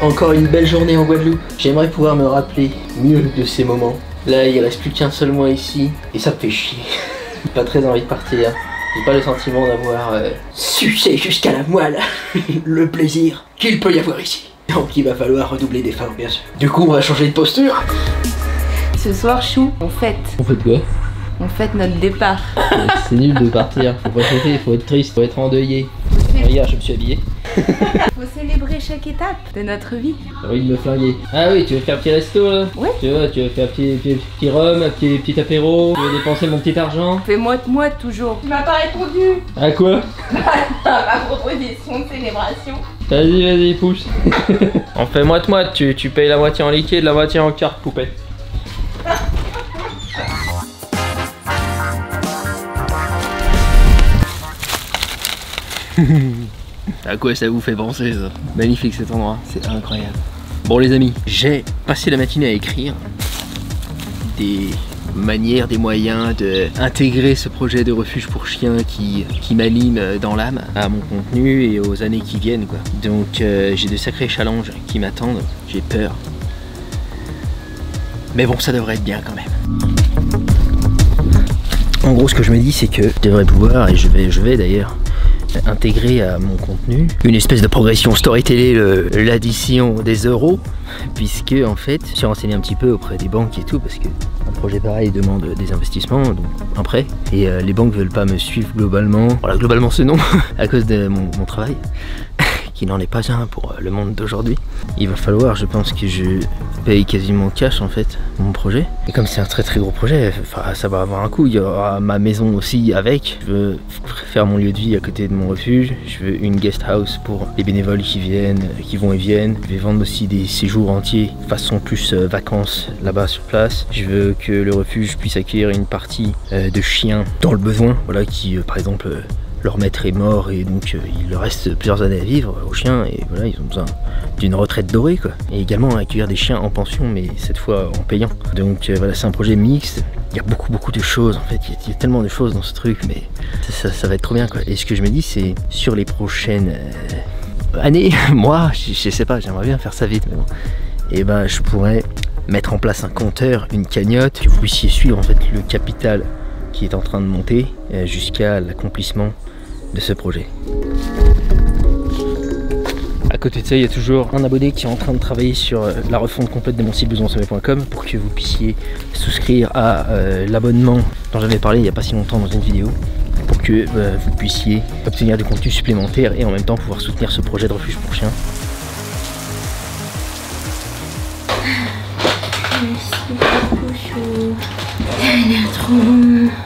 Encore une belle journée en Guadeloupe. J'aimerais pouvoir me rappeler mieux de ces moments. Là, il reste plus qu'un seul mois ici et ça me fait chier. J'ai pas très envie de partir. J'ai pas le sentiment d'avoir sucé jusqu'à la moelle le plaisir qu'il peut y avoir ici. Donc il va falloir redoubler d'efforts, bien sûr. Du coup, on va changer de posture. Ce soir, Chou, on fête. On fait quoi? On fête notre départ. C'est nul de partir. Faut pas fêter, faut être triste, faut être endeuillé. Regarde, je me suis habillé. Faut célébrer chaque étape de notre vie. J'ai envie de me flinguer. Ah oui, tu veux faire un petit resto là? Ouais. Tu veux faire un petit rhum, un petit apéro? Tu veux dépenser mon petit argent? Fais moite-moite toujours. Tu m'as pas répondu. À quoi? À ma proposition de célébration. Vas-y, pousse. On fait moite-moite, tu payes la moitié en liquide, la moitié en carte, poupée. À quoi ça vous fait penser ça? Magnifique cet endroit, c'est incroyable. Bon les amis, j'ai passé la matinée à écrire des manières, des moyens d'intégrer ce projet de refuge pour chiens qui m'anime dans l'âme à mon contenu et aux années qui viennent quoi. Donc j'ai de sacrés challenges qui m'attendent, j'ai peur. Mais bon, ça devrait être bien quand même. En gros, ce que je me dis, c'est que je devrais pouvoir, et je vais d'ailleurs, intégrer à mon contenu une espèce de progression storytelling, l'addition des euros, puisque en fait, je suis renseigné un petit peu auprès des banques et tout, parce que un projet pareil demande des investissements, donc un prêt, et les banques veulent pas me suivre globalement. Voilà, globalement c'est non, à cause de mon travail. Qui n'en est pas un pour le monde d'aujourd'hui. Il va falloir, je pense, que je paye quasiment cash en fait mon projet. Et comme c'est un très très gros projet, ça va avoir un coût. Il y aura ma maison aussi avec. Je veux faire mon lieu de vie à côté de mon refuge. Je veux une guest house pour les bénévoles qui viennent, qui vont et viennent. Je vais vendre aussi des séjours entiers, façon plus vacances là-bas sur place. Je veux que le refuge puisse accueillir une partie de chiens dans le besoin, voilà, qui par exemple leur maître est mort et donc il leur reste plusieurs années à vivre aux chiens et voilà, ils ont besoin d'une retraite dorée quoi. Et également accueillir des chiens en pension mais cette fois en payant. Donc voilà, c'est un projet mixte. Il y a beaucoup de choses en fait, il y a tellement de choses dans ce truc mais ça va être trop bien quoi. Et ce que je me dis c'est sur les prochaines années, moi je sais pas, j'aimerais bien faire ça vite mais bon. Et ben je pourrais mettre en place un compteur, une cagnotte, que vous puissiez suivre en fait le capital qui est en train de monter jusqu'à l'accomplissement de ce projet. À côté de ça, il y a toujours un abonné qui est en train de travailler sur la refonte complète de mon site besoinsommeil.com pour que vous puissiez souscrire à l'abonnement dont j'avais parlé il n'y a pas si longtemps dans une vidéo, pour que vous puissiez obtenir du contenu supplémentaire et en même temps pouvoir soutenir ce projet de refuge pour chiens.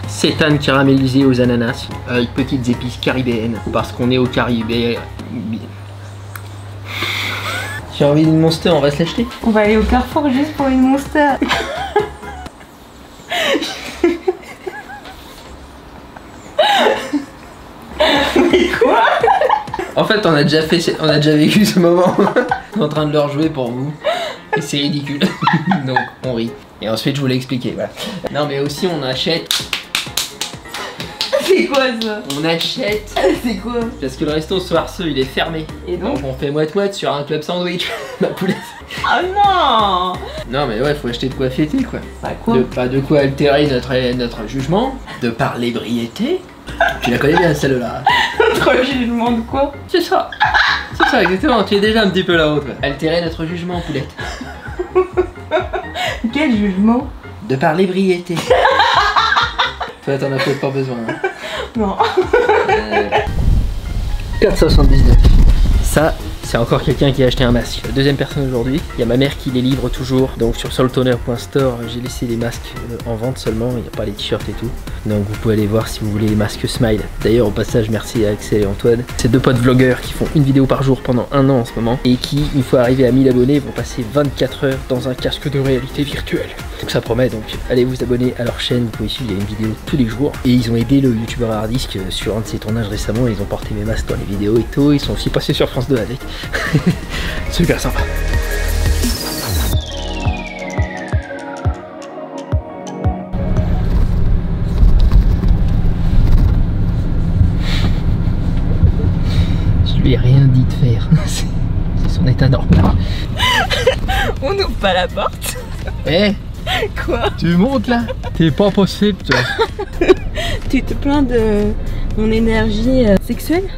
Cétane caramélisée aux ananas avec petites épices caribéennes parce qu'on est au Caribe. J'ai envie d'une Monster, on va se l'acheter. On va aller au Carrefour juste pour une Monster. Mais quoi? En fait, on a déjà vécu ce moment. On est en train de le rejouer pour vous. Et c'est ridicule. Donc on rit. Et ensuite je vous l'ai expliqué, voilà. Non mais aussi on achète. C'est quoi ça? On achète. C'est quoi? Parce que le resto Soirceux il est fermé. Et donc on fait moite-moite sur un club sandwich. Ma poulette. Ah non! Non mais ouais, faut acheter de quoi fêter quoi. Bah quoi? Pas de quoi altérer notre jugement. De par l'ébriété. Tu la connais bien celle-là. Notre jugement de quoi? C'est ça. C'est ça exactement, tu es déjà un petit peu là-haut quoi. Altérer notre jugement poulette. Quel jugement? De par l'ébriété. Toi t'en as peut-être pas besoin. Hein. Non. 4,79. Ça, c'est encore quelqu'un qui a acheté un masque. Deuxième personne aujourd'hui. Il y a ma mère qui les livre toujours. Donc sur soultoner.store, j'ai laissé les masques en vente seulement. Il n'y a pas les t-shirts et tout. Donc vous pouvez aller voir si vous voulez les masques Smile. D'ailleurs au passage merci à Axel et Antoine. C'est deux potes vlogueurs qui font une vidéo par jour pendant un an en ce moment. Et qui, une fois arrivés à 1000 abonnés, vont passer 24 heures dans un casque de réalité virtuelle. Donc ça promet, donc allez vous abonner à leur chaîne. Vous pouvez suivre, il y a une vidéo tous les jours. Et ils ont aidé le youtubeur Hardisk sur un de ses tournages récemment. Ils ont porté mes masques dans les vidéos et tout. Ils sont aussi passés sur France 2 avec. Super sympa. Je lui ai rien dit de faire. C'est son état normal. On n'ouvre pas la porte. Eh, Quoi? tu montes là? T'es pas possible, toi. Tu te plains de mon énergie sexuelle?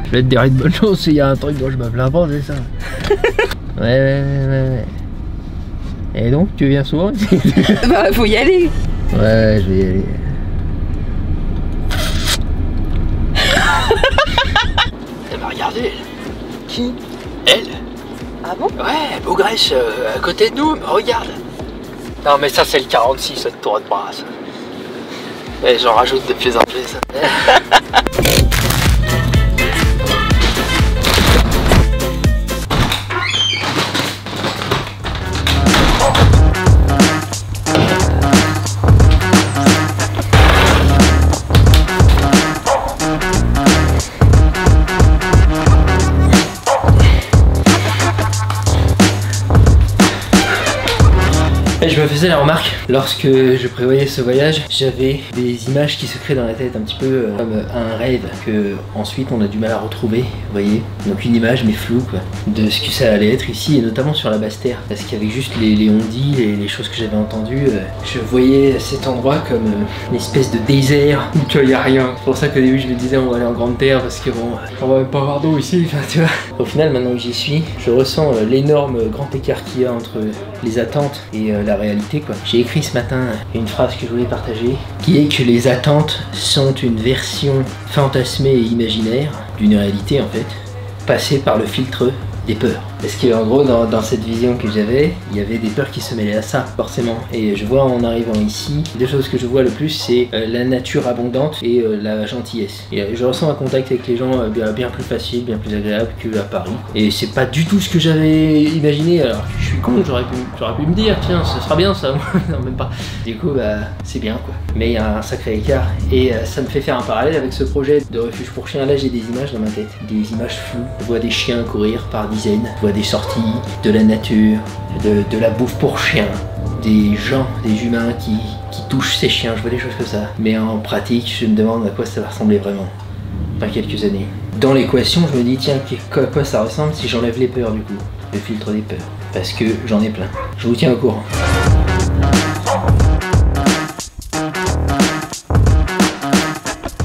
Je vais te dire une bonne chose, s'il y a un truc dont je me plains pas, c'est ça. Ouais. Et donc, tu viens souvent ici? Bah, faut y aller. Ouais, je vais y aller. Elle m'a regardé, elle. Qui? Elle? Ah bon? Ouais, Beaugrèce, à côté de nous, me regarde. Non, mais ça, c'est le 46, cette tour de bras. Et j'en rajoute de plus en plus. Et je me faisais la remarque, lorsque je prévoyais ce voyage, j'avais des images qui se créent dans la tête un petit peu comme un rêve que ensuite on a du mal à retrouver, vous voyez. Donc une image mais floue quoi, de ce que ça allait être ici et notamment sur la Basse-Terre. Parce qu'avec juste les on-dit, les choses que j'avais entendues, je voyais cet endroit comme une espèce de désert où il n'y a rien. C'est pour ça qu'au début je me disais on va aller en grande terre parce que bon, on va même pas avoir d'eau ici, enfin tu vois. Au final maintenant que j'y suis, je ressens l'énorme grand écart qu'il y a entre les attentes et la réalité quoi. J'ai écrit ce matin une phrase que je voulais partager qui est que les attentes sont une version fantasmée et imaginaire d'une réalité en fait, passée par le filtre des peurs. Parce qu'en gros dans cette vision que j'avais, il y avait des peurs qui se mêlaient à ça forcément. Et je vois en arrivant ici, deux choses que je vois le plus c'est la nature abondante et la gentillesse. Et je ressens un contact avec les gens bien plus facile, bien plus agréable qu'à Paris. Et c'est pas du tout ce que j'avais imaginé. Alors je suis con, j'aurais pu me dire tiens ce sera bien ça. Non même pas. Du coup c'est bien quoi. Mais il y a un sacré écart. Et ça me fait faire un parallèle avec ce projet de refuge pour chiens. Là j'ai des images dans ma tête, des images floues. Je vois des chiens courir par dizaines. Je vois des sorties, de la nature, de la bouffe pour chiens, des gens, des humains qui touchent ces chiens, je vois des choses comme ça. Mais en pratique, je me demande à quoi ça va ressembler vraiment dans quelques années. Dans l'équation, je me dis tiens, à quoi ça ressemble si j'enlève les peurs du coup, le filtre des peurs. Parce que j'en ai plein. Je vous tiens au courant.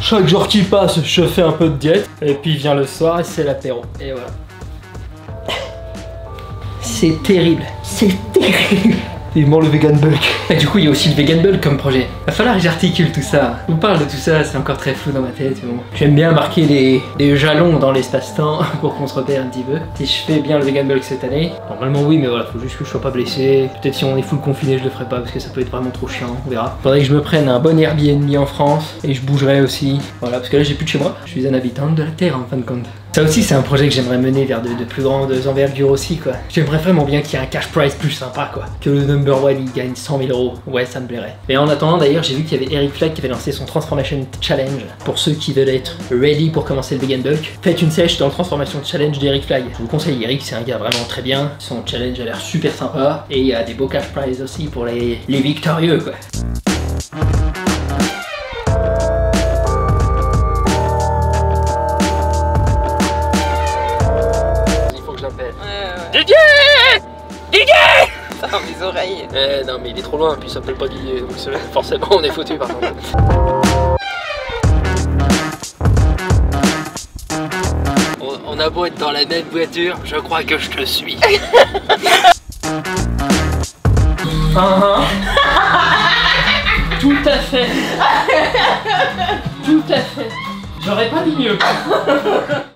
Chaque jour qui passe, je fais un peu de diète. Et puis vient le soir et c'est l'apéro. Et voilà. C'est terrible, c'est terrible. Vivement le vegan bulk. Et du coup il y a aussi le vegan bulk comme projet. Va falloir que j'articule tout ça. Je vous parle de tout ça, c'est encore très flou dans ma tête. Bon. J'aime bien marquer des jalons dans l'espace-temps pour qu'on se repère un petit peu. Si je fais bien le vegan bulk cette année, normalement oui mais voilà, faut juste que je sois pas blessé. Peut-être si on est full confiné je le ferai pas parce que ça peut être vraiment trop chiant, on verra. Faudrait que je me prenne un bon Airbnb en France et je bougerai aussi. Voilà, parce que là j'ai plus de chez moi. Je suis un habitant de la Terre en fin de compte. Ça aussi c'est un projet que j'aimerais mener vers de plus grandes envergures aussi quoi. J'aimerais vraiment bien qu'il y ait un cash prize plus sympa quoi. Que le number one il gagne 100 000 €. Ouais ça me plairait. Et en attendant d'ailleurs j'ai vu qu'il y avait Eric Flag qui avait lancé son Transformation Challenge. Pour ceux qui veulent être ready pour commencer le vegan bulk, faites une sèche dans le Transformation Challenge d'Eric Flag. Je vous conseille Eric, c'est un gars vraiment très bien. Son challenge a l'air super sympa. Et il y a des beaux cash prizes aussi pour les victorieux quoi. Didier! Didier! Dans mes oreilles. Non mais il est trop loin, puis il s'appelle pas Didier, donc forcément on est foutu par contre. On a beau être dans la même voiture, je crois que je te suis. Tout à fait. Tout à fait. J'aurais pas dit mieux.